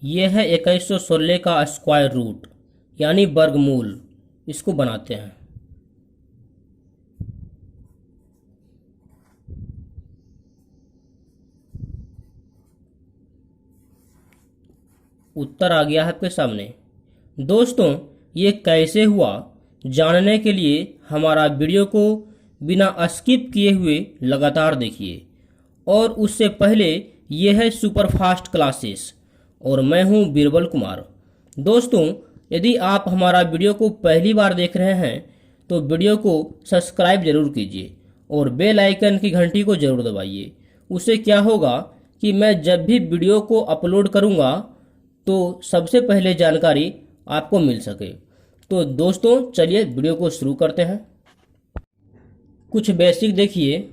यह है 2116 का स्क्वायर रूट यानी वर्गमूल। इसको बनाते हैं। उत्तर आ गया है आपके सामने। दोस्तों, ये कैसे हुआ जानने के लिए हमारा वीडियो को बिना स्किप किए हुए लगातार देखिए। और उससे पहले ये है सुपरफास्ट क्लासेस और मैं हूं बीरबल कुमार। दोस्तों, यदि आप हमारा वीडियो को पहली बार देख रहे हैं तो वीडियो को सब्सक्राइब जरूर कीजिए और बेल आइकन की घंटी को जरूर दबाइए। उससे क्या होगा कि मैं जब भी वीडियो को अपलोड करूंगा तो सबसे पहले जानकारी आपको मिल सके। तो दोस्तों, चलिए वीडियो को शुरू करते हैं। कुछ बेसिक देखिए।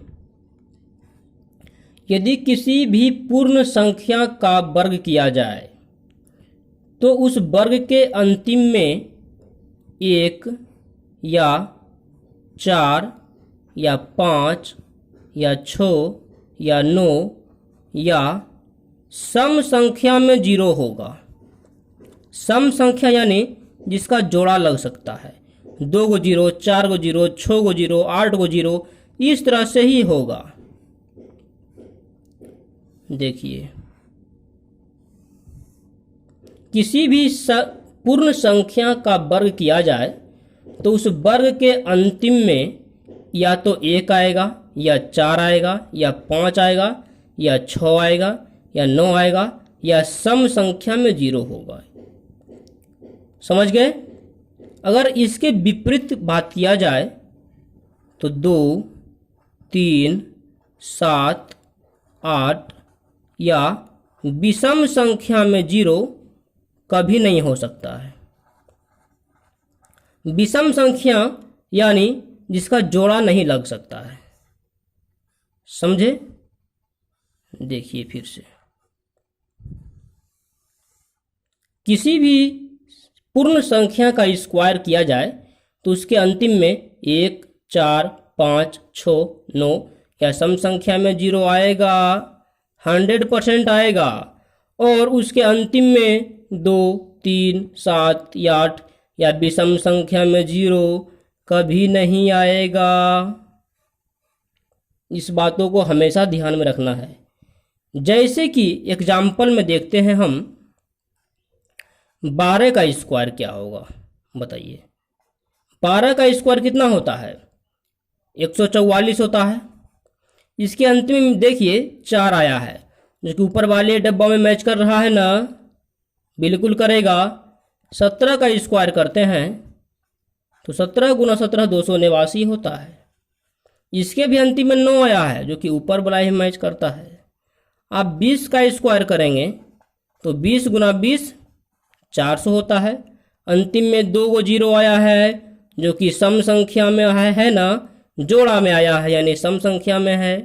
यदि किसी भी पूर्ण संख्या का वर्ग किया जाए तो उस वर्ग के अंतिम में 1 या 4 या 5 या 6 या 9 या सम संख्या में 0 होगा। सम संख्या यानी जिसका जोड़ा लग सकता है। 2 को 0, 4 को 0, 6 को 0, 8 को 0, इस तरह से ही होगा। देखिए, किसी भी पूर्ण संख्या का वर्ग किया जाए तो उस वर्ग के अंतिम में या तो 1 आएगा या 4 आएगा या 5 आएगा या 6 आएगा या 9 आएगा या सम संख्या में 0 होगा। समझ गए? अगर इसके विपरीत बात किया जाए तो 2, 3, 7, 8 या विषम संख्या में 0 कभी नहीं हो सकता है। विषम संख्या यानी जिसका जोड़ा नहीं लग सकता है। समझे? देखिए फिर से। किसी भी पूर्ण संख्या का स्क्वायर किया जाए तो उसके अंतिम में 1, 4, 5, 6, 9 या सम संख्या में 0 आएगा, 100% आएगा। और उसके अंतिम में 2, 3, 7 या 8 या विषम संख्या में 0 कभी नहीं आएगा। इस बातों को हमेशा ध्यान में रखना है। जैसे कि एग्जाम्पल में देखते हैं हम 12 का स्क्वायर क्या होगा बताइए। 12 का स्क्वायर कितना होता है? 144 होता है। इसके अंतिम में देखिए 4 आया है, जो कि ऊपर वाले डब्बा में मैच कर रहा है ना? बिल्कुल करेगा। 17 का स्क्वायर करते हैं तो 17 गुना 17 289 होता है। इसके भी अंतिम में 9 आया है, जो कि ऊपर वाला ही मैच करता है। आप 20 का स्क्वायर करेंगे तो 20 गुना 20 400 होता है। अंतिम में 2 को 0 आया है, जो कि सम संख्या में है ना, जोड़ा में आया है यानी सम संख्या में है।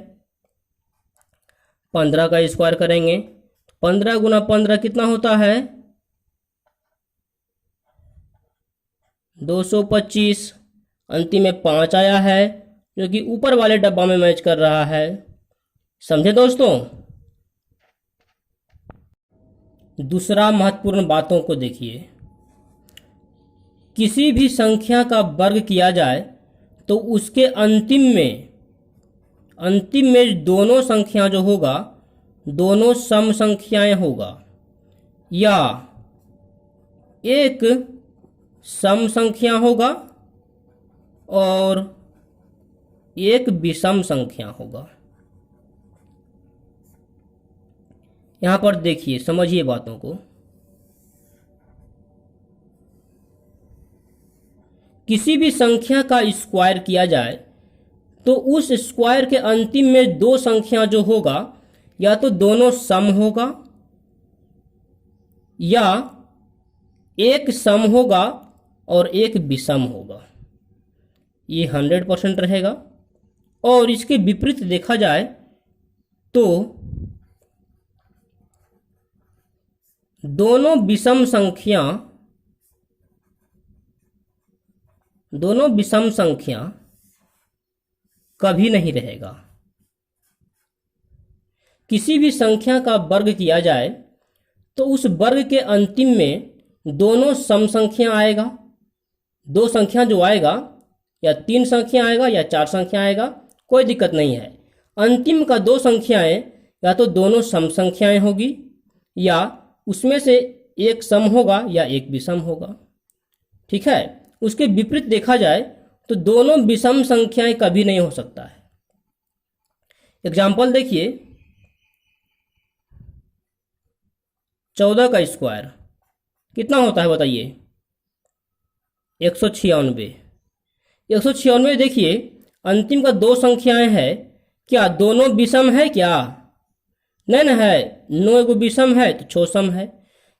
15 का स्क्वायर करेंगे 15 गुना 15 कितना होता है? 225। अंतिम में 5 आया है, जो कि ऊपर वाले डब्बा में मैच कर रहा है। समझे दोस्तों? दूसरा महत्वपूर्ण बातों को देखिए। किसी भी संख्या का वर्ग किया जाए तो उसके अंतिम में दोनों संख्या जो होगा दोनों सम संख्याएं होगा, या एक सम संख्या होगा और एक विषम संख्या होगा। यहां पर देखिए, समझिए बातों को। किसी भी संख्या का स्क्वायर किया जाए तो उस स्क्वायर के अंतिम में 2 संख्या जो होगा या तो दोनों सम होगा या एक सम होगा और एक विषम होगा। ये 100% रहेगा। और इसके विपरीत देखा जाए तो दोनों विषम संख्या कभी नहीं रहेगा। किसी भी संख्या का वर्ग किया जाए तो उस वर्ग के अंतिम में दोनों सम संख्या आएगा। दो संख्या जो आएगा, या 3 संख्या आएगा या 4 संख्या आएगा, कोई दिक्कत नहीं है। अंतिम का दो संख्याएं या तो दोनों सम संख्याएं होगी, या उसमें से एक सम होगा या एक विषम होगा। ठीक है। उसके विपरीत देखा जाए तो दोनों विषम संख्याएं कभी नहीं हो सकता है। एग्जाम्पल देखिए, 14 का स्क्वायर कितना होता है बताइए? 196। 196 देखिए, अंतिम का दो संख्याएं हैं, क्या दोनों विषम है क्या? नहीं ना है। 9 एगो विषम है तो 6 सम है,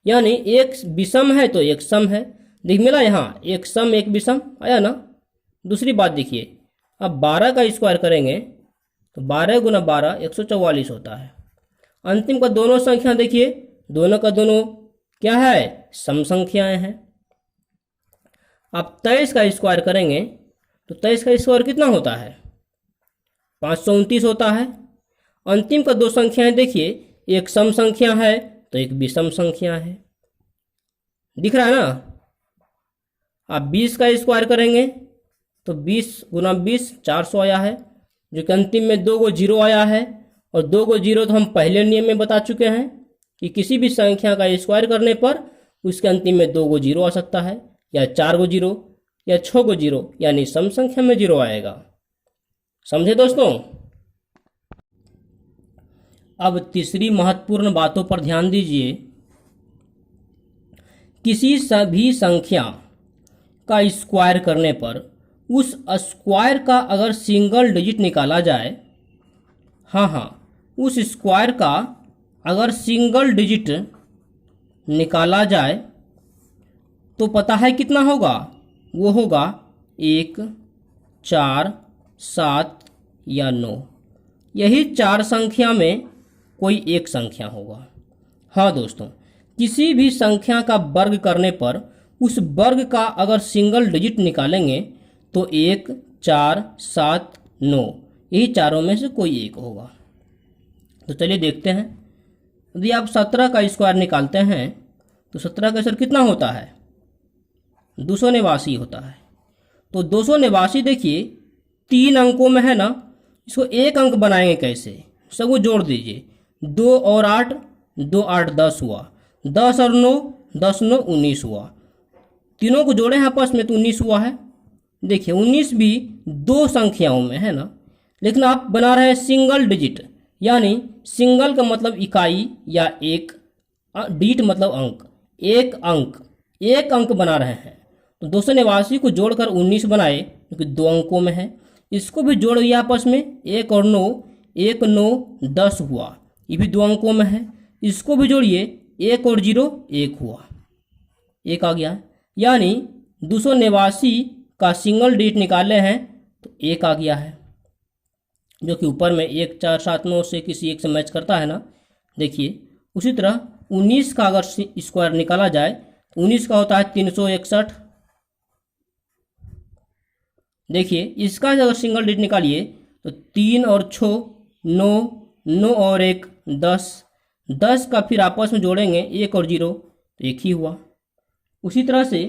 यानी एक विषम है तो एक सम है। देख मिला यहाँ, एक सम एक विषम आया ना। दूसरी बात देखिए, अब 12 का स्क्वायर करेंगे तो 12 गुना 12 144 होता है। अंतिम का दोनों संख्या देखिए, दोनों का दोनों क्या है? सम संख्याएं हैं। अब 23 का स्क्वायर करेंगे तो 23 का स्क्वायर कितना होता है? 529 होता है। अंतिम का दो संख्याएं देखिए, एक सम संख्या है तो एक विषम संख्या है। दिख रहा है ना। आप 20 का स्क्वायर करेंगे तो 20 गुना 20 400 आया है, जो कि अंतिम में 2 गो जीरो आया है। और 2 गो जीरो तो हम पहले नियम में बता चुके हैं कि किसी भी संख्या का स्क्वायर करने पर उसके अंतिम में 2 गो जीरो आ सकता है, या 4 गो जीरो, या 6 गो जीरो, यानी सम संख्या में जीरो आएगा। समझे दोस्तों? अब तीसरी महत्वपूर्ण बातों पर ध्यान दीजिए। किसी सभी संख्या का स्क्वायर करने पर उस स्क्वायर का अगर सिंगल डिजिट निकाला जाए, हाँ, उस स्क्वायर का अगर सिंगल डिजिट निकाला जाए तो पता है कितना होगा? वो होगा 1, 4, 7 या 9। यही 4 संख्या में कोई एक संख्या होगा। हाँ दोस्तों, किसी भी संख्या का वर्ग करने पर उस वर्ग का अगर सिंगल डिजिट निकालेंगे तो 1, 4, 7, 9, यही चारों में से कोई एक होगा। तो चलिए देखते हैं। यदि आप 17 का स्क्वायर निकालते हैं तो 17 का स्क्वायर कितना होता है? 289 होता है। तो 289 देखिए 3 अंकों में है ना, इसको एक अंक बनाएंगे कैसे? सबको जोड़ दीजिए। 2 और 8, 2 8 10 हुआ। 10 और 9, 10 9 19 हुआ। तीनों को जोड़े हैं आपस में तो 19 हुआ है। देखिए 19 भी दो संख्याओं में है ना, लेकिन आप बना रहे हैं सिंगल डिजिट, यानी सिंगल का मतलब इकाई या एक, डिजिट मतलब अंक, एक अंक बना रहे हैं। तो 289 को जोड़कर 19 बनाए, क्योंकि 2 अंकों में है। इसको भी जोड़िए आपस में, 1 और 9, 1 9 10 हुआ, ये भी 2 अंकों में है। इसको भी जोड़िए, 1 और 0 1 हुआ, 1 आ गया। यानी 289 का सिंगल डिजिट निकाले हैं तो 1 आ गया है, जो कि ऊपर में 1 4 7 9 से किसी एक से मैच करता है ना। देखिए उसी तरह 19 का अगर स्क्वायर निकाला जाए तो 19 का होता है 361। देखिए इसका अगर सिंगल डिजिट निकालिए तो 3 और 6 9, 9 और 1 10, 10 का फिर आपस में जोड़ेंगे 1 और 0 तो 1 ही हुआ। उसी तरह से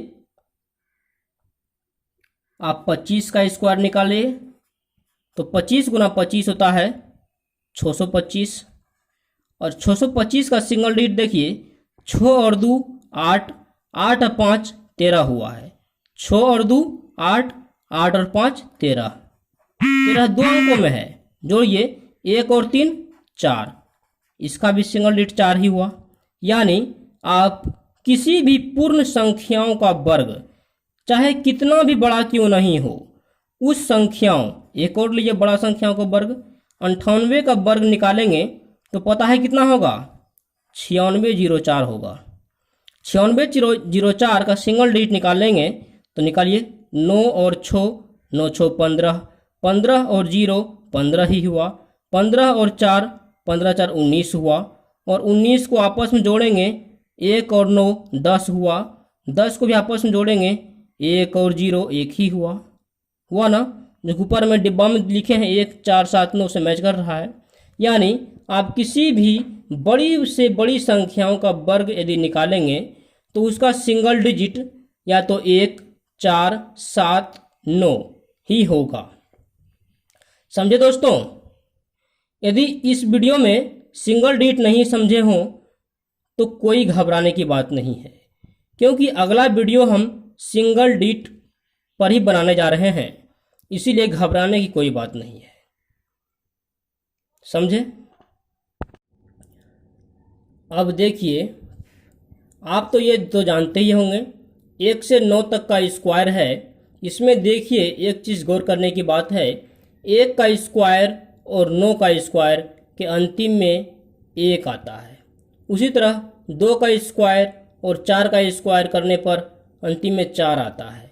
आप 25 का स्क्वायर निकालिए तो 25 गुना 25 होता है 625, और 625 का सिंगल डिजिट देखिए 6 और 2 8, 8 और 5 13 हुआ है। 6 और 2 8, 8 और 5 13, 13 दो अंकों में है। जोड़िए 1 और 3 4, इसका भी सिंगल डिजिट 4 ही हुआ। यानी आप किसी भी पूर्ण संख्याओं का वर्ग चाहे कितना भी बड़ा क्यों नहीं हो, उस संख्याओं, एक और लीजिए बड़ा संख्याओं का वर्ग, 98 का वर्ग निकालेंगे तो पता है कितना होगा? 9604 होगा। 9604 का सिंगल डिजिट निकालेंगे तो निकालिए 9 और 6, 9 6 15, 15 और 0 15 ही हुआ। 15 और 4, 15 4 19 हुआ, और 19 को आपस में जोड़ेंगे 1 और 9 10 हुआ। 10 को भी आपस में जोड़ेंगे 1 और 0 1 ही हुआ ना। जो ऊपर में डिब्बा में लिखे हैं 1 4 7 9 से मैच कर रहा है। यानी आप किसी भी बड़ी से बड़ी संख्याओं का वर्ग यदि निकालेंगे तो उसका सिंगल डिजिट या तो 1, 4, 7, 9 ही होगा। समझे दोस्तों? यदि इस वीडियो में सिंगल डिजिट नहीं समझे हों तो कोई घबराने की बात नहीं है, क्योंकि अगला वीडियो हम सिंगल डिजिट पर ही बनाने जा रहे हैं, इसीलिए घबराने की कोई बात नहीं है। समझे? अब देखिए, आप तो ये तो जानते ही होंगे 1 से 9 तक का स्क्वायर है। इसमें देखिए एक चीज़ गौर करने की बात है, 1 का स्क्वायर और 9 का स्क्वायर के अंतिम में 1 आता है। उसी तरह 2 का स्क्वायर और 4 का स्क्वायर करने पर अंतिम में 4 आता है।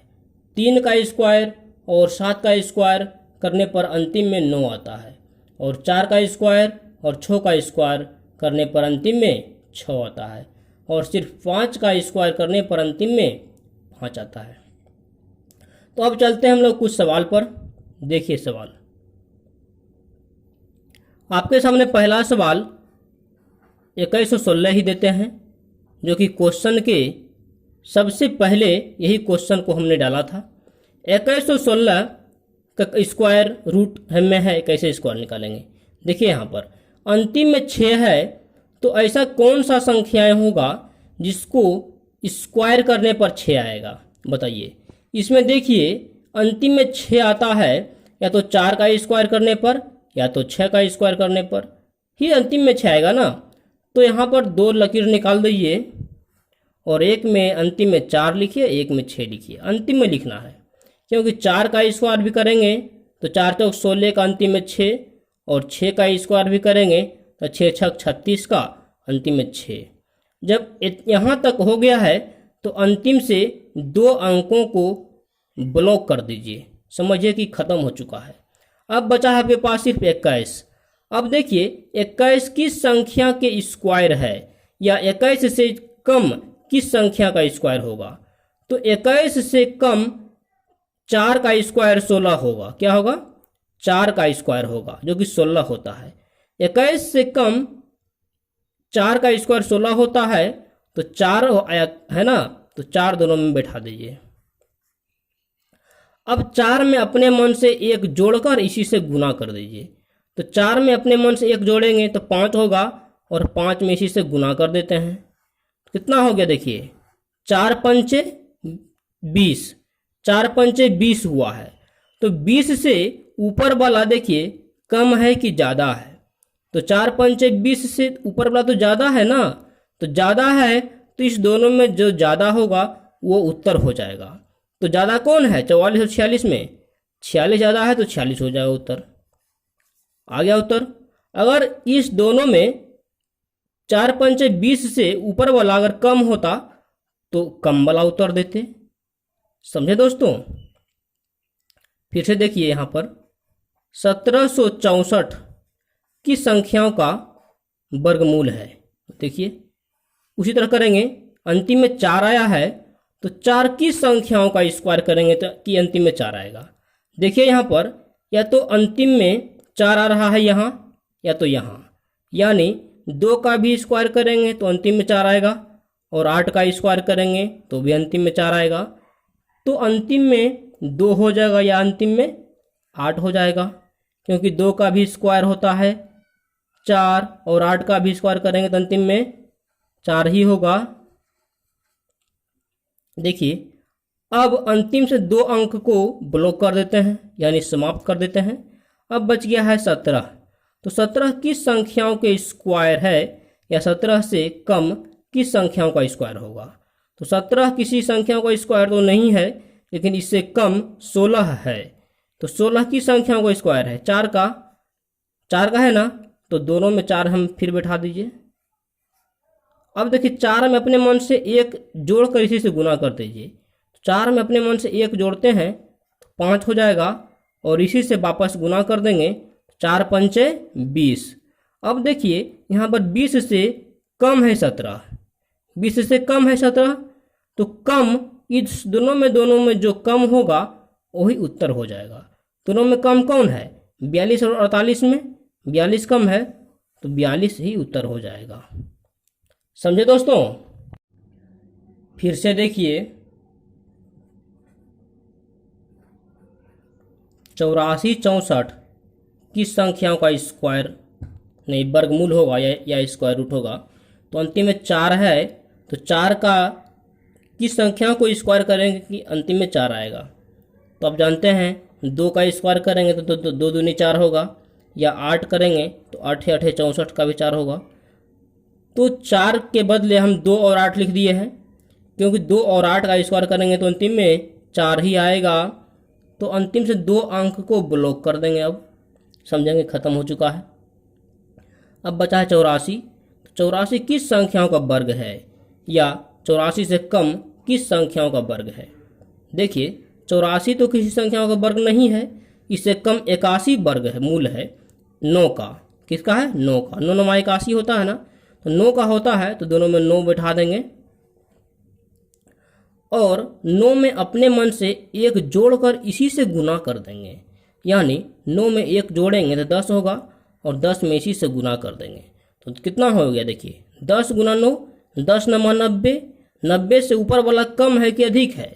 3 का स्क्वायर और 7 का स्क्वायर करने पर अंतिम में 9 आता है। और 4 का स्क्वायर और 6 का स्क्वायर करने पर अंतिम में 6 आता है। और सिर्फ 5 का स्क्वायर करने पर अंतिम में 5 आता है। तो अब चलते हैं हम लोग कुछ सवाल पर। देखिए सवाल आपके सामने, पहला सवाल 2116 ही देते हैं, जो कि क्वेश्चन के सबसे पहले यही क्वेश्चन को हमने डाला था। 2116 का स्क्वायर रूट में है, कैसे स्क्वायर निकालेंगे? देखिए यहाँ पर अंतिम में 6 है, तो ऐसा कौन सा संख्याएं होगा जिसको स्क्वायर करने पर 6 आएगा? बताइए। इसमें देखिए अंतिम में 6 आता है, या तो 4 का स्क्वायर करने पर या तो 6 का स्क्वायर करने पर ही अंतिम में 6 आएगा ना। तो यहाँ पर 2 लकीर निकाल दीजिए और एक में अंतिम में 4 लिखिए, एक में 6 लिखिए। अंतिम में लिखना है, क्योंकि 4 का स्क्वायर भी करेंगे तो 4 चौक 16 का अंतिम में 6, और 6 का स्क्वायर भी करेंगे तो 6 छक 36 का अंतिम में 6। जब यहाँ तक हो गया है तो अंतिम से 2 अंकों को ब्लॉक कर दीजिए, समझिए कि खत्म हो चुका है। अब बचा है आपके पास सिर्फ 21। अब देखिए 21 किस संख्या के स्क्वायर है, या 21 से कम किस संख्या का स्क्वायर होगा? तो 21 से कम 4 का स्क्वायर 16 होगा। क्या होगा? 4 का स्क्वायर होगा, जो कि 16 होता है। 21 से कम 4 का स्क्वायर 16 होता है, तो 4 है ना, तो 4 दोनों में बैठा दीजिए। अब 4 में अपने मन से 1 जोड़कर इसी से गुना कर दीजिए। तो 4 में अपने मन से 1 जोड़ेंगे तो 5 होगा, और 5 में इसी से गुना कर देते हैं। कितना हो गया? देखिए 4 पंचे 20, 4 पंचे 20 हुआ है। तो 20 से ऊपर वाला देखिए कम है कि ज़्यादा है? तो 4 पंचे 20 से ऊपर वाला तो ज़्यादा है ना, तो ज़्यादा है, तो इस दोनों में जो ज़्यादा होगा वो उत्तर हो जाएगा। तो ज़्यादा कौन है? 44 और 46 में 46 ज़्यादा है, तो 46 हो जाएगा उत्तर। आ गया उत्तर। अगर इस दोनों में 4 पंचे 20 से ऊपर वाला अगर कम होता तो कम वाला उत्तर देते। समझे दोस्तों? फिर से देखिए यहाँ पर 1764 की संख्याओं का वर्गमूल है। देखिए उसी तरह करेंगे। अंतिम में 4 आया है, तो 4 की संख्याओं का स्क्वायर करेंगे तो कि अंतिम में 4 आएगा। देखिए यहाँ पर या तो अंतिम में 4 आ रहा है यहाँ, या तो यहाँ, यानी 2 का भी स्क्वायर करेंगे तो अंतिम में 4 आएगा, और 8 का स्क्वायर करेंगे तो भी अंतिम में 4 आएगा। तो अंतिम में 2 हो जाएगा या अंतिम में 8 हो जाएगा, क्योंकि 2 का भी स्क्वायर होता है 4, और 8 का भी स्क्वायर करेंगे तो अंतिम में 4 ही होगा। देखिए अब अंतिम से 2 अंक को ब्लॉक कर देते हैं, यानी समाप्त कर देते हैं। अब बच गया है 17। तो 17 किस संख्याओं के स्क्वायर है, या 17 से कम किस संख्याओं का स्क्वायर होगा? तो 17 किसी संख्याओं का स्क्वायर तो नहीं है, लेकिन इससे कम 16 है। तो 16 की संख्याओं का स्क्वायर है 4 का है ना, तो दोनों में 4 हम फिर बैठा दीजिए। अब देखिए 4 में अपने मन से 1 जोड़कर इसी से गुना कर दीजिए। 4 में अपने मन से 1 जोड़ते हैं तो 5 हो जाएगा, और इसी से वापस गुना कर देंगे। 4 पंचे 20। अब देखिए यहाँ पर 20 से कम है 17, 20 से कम है 17, तो कम इस दोनों में जो कम होगा वही उत्तर हो जाएगा। दोनों में कम कौन है? 42 और 48 में 42 कम है, तो 42 ही उत्तर हो जाएगा। समझे दोस्तों? फिर से देखिए, 84 64 किस संख्याओं का स्क्वायर नहीं वर्गमूल होगा या स्क्वायर रूट होगा। तो अंतिम में 4 है, तो 4 का किस संख्याओं को स्क्वायर करेंगे कि अंतिम में 4 आएगा। तो आप जानते हैं 2 का स्क्वायर करेंगे तो 2 दूनी 4 होगा, या 8 करेंगे तो 8 8 64 का भी 4 होगा। तो 4 के बदले हम 2 और 8 लिख दिए हैं, क्योंकि 2 और 8 का स्क्वायर करेंगे तो अंतिम में 4 ही आएगा। तो अंतिम से 2 अंक को ब्लॉक कर देंगे। अब समझेंगे, खत्म हो चुका है। अब बचा है 84। तो 84 किस संख्याओं का वर्ग है, या 84 से कम किस संख्याओं का वर्ग है। देखिए, 84 तो किसी संख्याओं का वर्ग नहीं है, इससे कम 81 वर्ग है, मूल है 9 का। किसका है? 9 का। 9 9 81 होता है ना, तो 9 का होता है, तो दोनों में 9 बैठा देंगे और 9 में अपने मन से 1 जोड़कर इसी से गुना कर देंगे। यानी 9 में 1 जोड़ेंगे तो 10 होगा और 10 में इसी से गुना कर देंगे। तो कितना हो गया? देखिए, 10 गुना 9, 10 9 90। 90 से ऊपर वाला कम है कि अधिक है?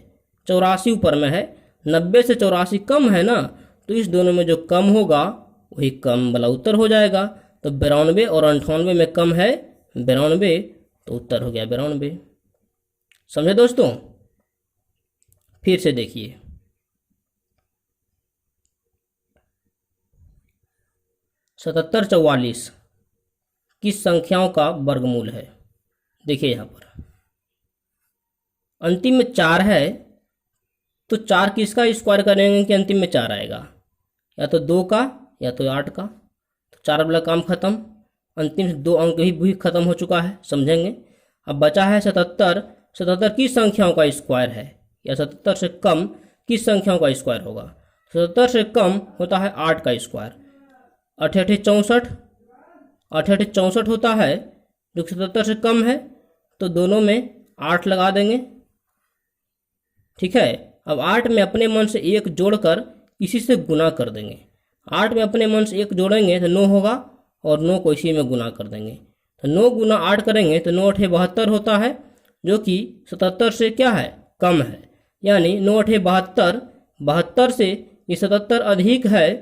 84 ऊपर में है, 90 से 84 कम है ना, तो इस दोनों में जो कम होगा वही कम वाला उत्तर हो जाएगा। तो 92 और 98 में कम है 92, तो उत्तर हो गया 92। समझे दोस्तों? फिर से देखिए, 77 44 किस संख्याओं का वर्गमूल है। देखिए, यहाँ पर अंतिम में 4 है, तो 4 किसका स्क्वायर करेंगे कि अंतिम में 4 आएगा? या तो 2 का या तो 8 का। तो 4 वाला काम खत्म, अंतिम से 2 अंक भी खत्म हो चुका है। समझेंगे। अब बचा है 77। 77 किस संख्याओं का स्क्वायर है, या 77 से कम किस संख्याओं का स्क्वायर होगा। 77 से कम होता है 8 का स्क्वायर। 8 8 64, 8 8 64 होता है, जो 77 से कम है, तो दोनों में 8 लगा देंगे। ठीक है। अब 8 में अपने मन से 1 जोड़कर इसी से गुना कर देंगे। 8 में अपने मन से 1 जोड़ेंगे तो 9 होगा और 9 को इसी में गुना कर देंगे। तो 9 गुना 8 करेंगे तो 9 8 72 होता है, जो कि 77 से क्या है? कम है। यानी 9 8 72, 72 से ये 77 अधिक है,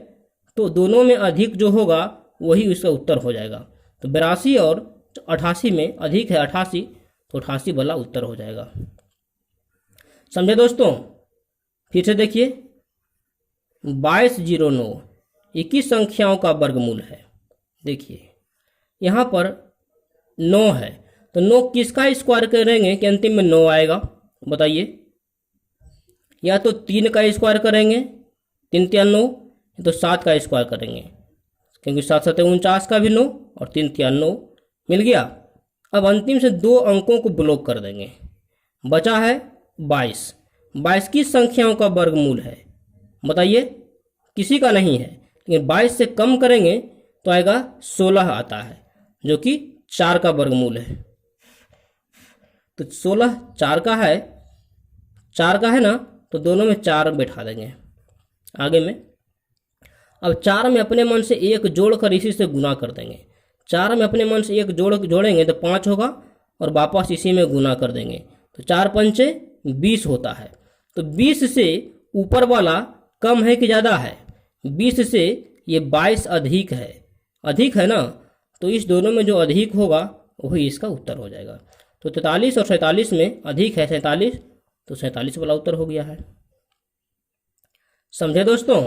तो दोनों में अधिक जो होगा वही उसका उत्तर हो जाएगा। तो 82 और 88 में अधिक है 88, तो 88 वाला उत्तर हो जाएगा। समझे दोस्तों? फिर से देखिए, 2209 ये किस संख्याओं का वर्गमूल है। देखिए, यहाँ पर 9 है, तो 9 किसका स्क्वायर करेंगे कि अंतिम में 9 आएगा? बताइए। या तो 3 का स्क्वायर करेंगे, 3 3 9, तो 7 का स्क्वायर करेंगे, क्योंकि 7 7 49 का भी 9 और 3 3 9 मिल गया। अब अंतिम से 2 अंकों को ब्लॉक कर देंगे। बचा है 22। 22 किस संख्याओं का वर्गमूल है? बताइए। किसी का नहीं है, लेकिन 22 से कम करेंगे तो आएगा 16 आता है, जो कि 4 का वर्गमूल है। तो 16 4 का है, 4 का है ना, तो दोनों में 4 बैठा देंगे आगे में। अब 4 में अपने मन से 1 जोड़कर इसी से गुना कर देंगे। 4 में अपने मन से 1 जोड़ेंगे तो 5 होगा और वापस इसी में गुना कर देंगे। तो 4 पंचे 20 होता है। तो 20 से ऊपर वाला कम है कि ज़्यादा है? 20 से ये 22 अधिक है। अधिक है ना, तो इस दोनों में जो अधिक होगा वही इसका उत्तर हो जाएगा। तो 43 और 47 में अधिक है 47, तो 47 वाला उत्तर हो गया है। समझे दोस्तों?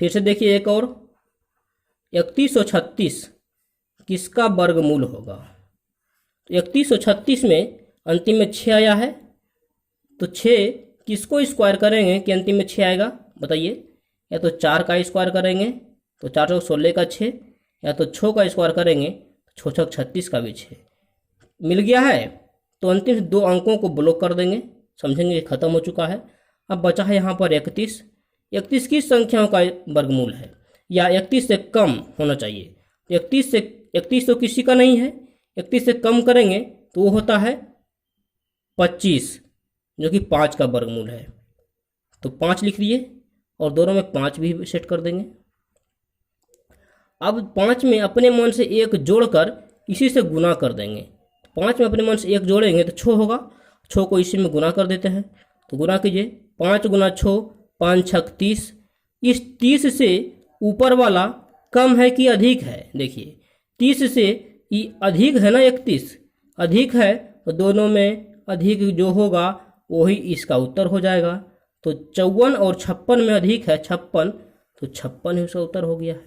फिर से देखिए एक और, 3136 किसका वर्गमूल होगा। तो 3136 में अंतिम में 6 आया है, तो 6 किसको स्क्वायर करेंगे कि अंतिम में 6 आएगा? बताइए। या तो 4 का स्क्वायर करेंगे तो 4 चौक 16 का 6, या तो 6 का स्क्वायर करेंगे तो 6 छक 36 का भी 6 मिल गया है। तो अंतिम से 2 अंकों को ब्लॉक कर देंगे। समझेंगे खत्म हो चुका है। अब बचा है यहाँ पर 31। 31 किस संख्याओं का वर्गमूल है, या 31 से कम होना चाहिए। 31 तो किसी का नहीं है, 31 से कम करेंगे तो वो होता है 25, जो कि 5 का वर्गमूल है। तो 5 लिख दिए और दोनों में 5 भी सेट कर देंगे। अब 5 में अपने मन से 1 जोड़कर इसी से गुना कर देंगे। 5 में अपने मन से 1 जोड़ेंगे तो 6 होगा, 6 को इसी में गुना कर देते हैं। तो गुना कीजिए, 5 गुना 6, 5 छक 30। इस 30 से ऊपर वाला कम है कि अधिक है? देखिए 30 से ये अधिक है ना, 31 अधिक है, तो दोनों में अधिक जो होगा वही इसका उत्तर हो जाएगा। तो 54 और 56 में अधिक है 56, तो 56 ही उसका उत्तर हो गया है।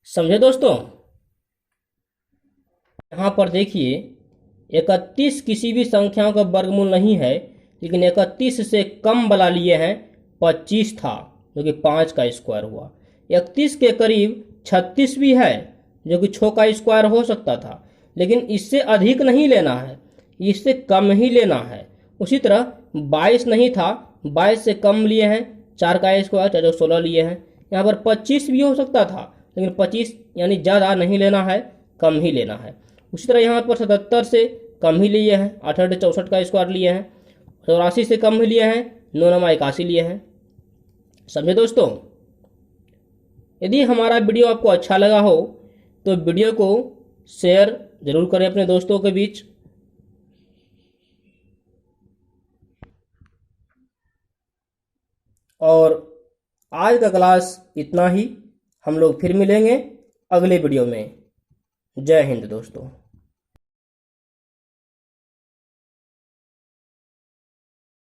समझे दोस्तों? यहाँ पर देखिए 31 किसी भी संख्या का वर्गमूल नहीं है, लेकिन 31 से कम वाला लिए हैं 25 था, जो कि 5 का स्क्वायर हुआ। 31 के करीब 36 भी है, जो कि 6 का स्क्वायर हो सकता था, लेकिन इससे अधिक नहीं लेना है, इससे कम ही लेना है। उसी तरह 22 नहीं था, 22 से कम लिए हैं 4 का स्क्वायर, चाहे 16 लिए हैं। यहाँ पर 25 भी हो सकता था, लेकिन 25 यानी ज़्यादा नहीं लेना है, कम ही लेना है। उसी तरह यहाँ पर 77 से कम ही लिए हैं, 8 64 का स्क्वायर लिए हैं। 84 से कम ही लिए हैं, 9 81 लिए हैं। समझे दोस्तों? यदि हमारा वीडियो आपको अच्छा लगा हो तो वीडियो को शेयर जरूर करें अपने दोस्तों के बीच। और आज का क्लास इतना ही, हम लोग फिर मिलेंगे अगले वीडियो में। जय हिंद दोस्तों।